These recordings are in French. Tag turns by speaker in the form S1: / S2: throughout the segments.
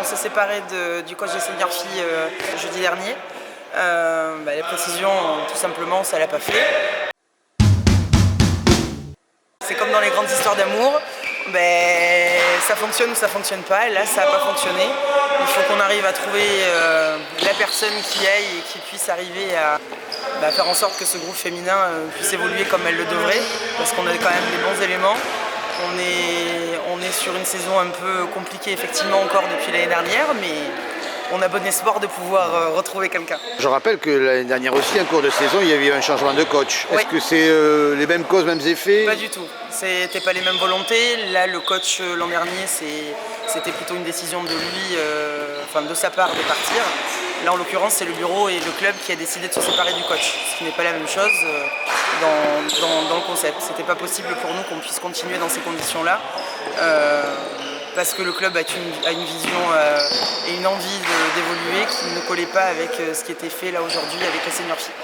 S1: On s'est séparé du coach des seniors filles jeudi dernier. Les précisions, tout simplement, ça l'a pas fait. C'est comme dans les grandes histoires d'amour, ça fonctionne ou ça fonctionne pas. Là, ça n'a pas fonctionné. Il faut qu'on arrive à trouver la personne qui aille et qui puisse arriver à faire en sorte que ce groupe féminin puisse évoluer comme elle le devrait, parce qu'on a quand même des bons éléments. On est sur une saison un peu compliquée effectivement encore depuis l'année dernière, mais on a bon espoir de pouvoir retrouver quelqu'un.
S2: Je rappelle que l'année dernière aussi, en cours de saison, il y avait eu un changement de coach.
S1: Oui.
S2: Est-ce que c'est les mêmes causes, mêmes effets?
S1: Pas du tout. C'était pas les mêmes volontés. Là, le coach l'an dernier, c'était plutôt une décision de lui, de sa part, de partir. Là, en l'occurrence, c'est le bureau et le club qui a décidé de se séparer du coach, ce qui n'est pas la même chose dans le concept. C'était pas possible pour nous qu'on puisse continuer dans ces conditions-là. Parce que le club a une vision et une envie d'évoluer qui ne collait pas avec ce qui était fait là aujourd'hui avec les seniors filles.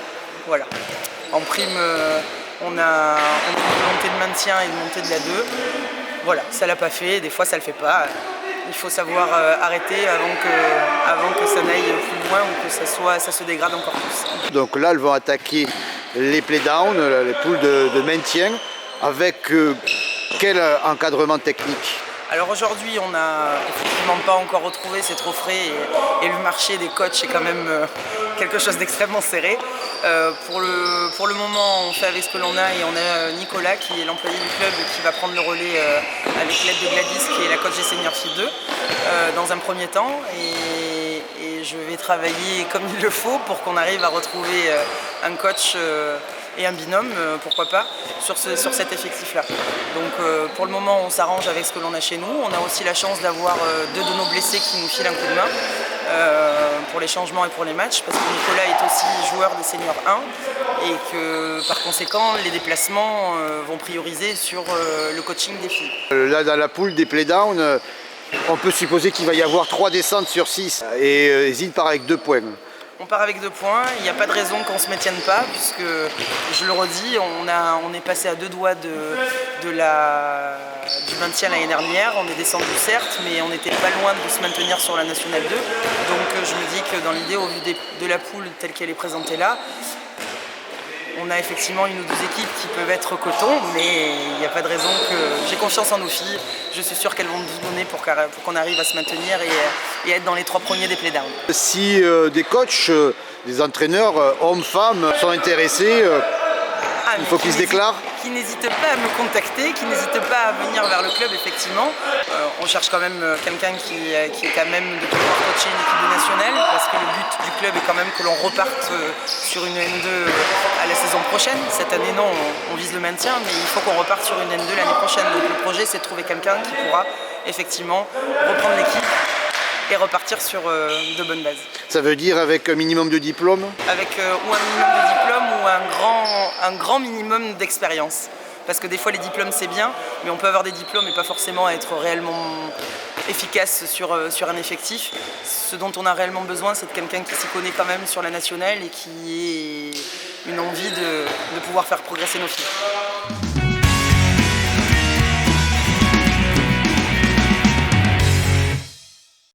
S1: Voilà. En prime, on a une volonté de maintien et de montée de la 2. Voilà, ça l'a pas fait, des fois ça le fait pas. Il faut savoir arrêter avant que ça n'aille plus loin ou que ça se dégrade encore plus.
S2: Donc là, elles vont attaquer les playdowns, les poules de maintien, avec quel encadrement technique?
S1: Alors aujourd'hui, on n'a effectivement pas encore retrouvé, c'est trop frais et le marché des coachs est quand même quelque chose d'extrêmement serré. Pour le moment, on fait avec ce que l'on a et on a Nicolas qui est l'employé du club qui va prendre le relais avec l'aide de Gladys qui est la coach des seniors filles 2 dans un premier temps et je vais travailler comme il le faut pour qu'on arrive à retrouver un coach et un binôme, pourquoi pas, sur cet effectif-là. Donc pour le moment, on s'arrange avec ce que l'on a chez nous. On a aussi la chance d'avoir 2 de nos blessés qui nous filent un coup de main pour les changements et pour les matchs, parce que Nicolas est aussi joueur des seniors 1 et que par conséquent, les déplacements vont prioriser sur le coaching des filles.
S2: Là, dans la poule des playdowns, on peut supposer qu'il va y avoir 3 descentes sur 6 et Zine part avec 2 points.
S1: On part avec 2 points, il n'y a pas de raison qu'on ne se maintienne pas, puisque, je le redis, on est passé à 2 doigts du maintien l'année dernière. On est descendu certes, mais on n'était pas loin de se maintenir sur la Nationale 2. Donc je me dis que dans l'idée, au vu de la poule telle qu'elle est présentée là, on a effectivement 1 ou 2 équipes qui peuvent être coton, mais il n'y a pas de raison que... J'ai confiance en nos filles, je suis sûr qu'elles vont tout donner pour qu'on arrive à se maintenir et être dans les 3 premiers des playdowns.
S2: Si des coachs, des entraîneurs, hommes, femmes, sont intéressés, il faut qu'ils se déclarent.
S1: Qui n'hésitent pas à me contacter, qui n'hésitent pas à venir vers le club, effectivement. On cherche quand même quelqu'un qui est quand même de pouvoir coacher une équipe nationale, parce que le but du club est quand même que l'on reparte sur une N2 à la saison prochaine. Cette année, non, on vise le maintien, mais il faut qu'on reparte sur une N2 l'année prochaine. Donc le projet, c'est de trouver quelqu'un qui pourra effectivement reprendre l'équipe et repartir sur de bonnes bases.
S2: Ça veut dire avec un minimum de diplôme?
S1: Avec ou un minimum de diplôme ou un grand minimum d'expérience. Parce que des fois les diplômes c'est bien, mais on peut avoir des diplômes et pas forcément être réellement efficace sur un effectif. Ce dont on a réellement besoin, c'est de quelqu'un qui s'y connaît quand même sur la nationale et qui ait une envie de pouvoir faire progresser nos filles.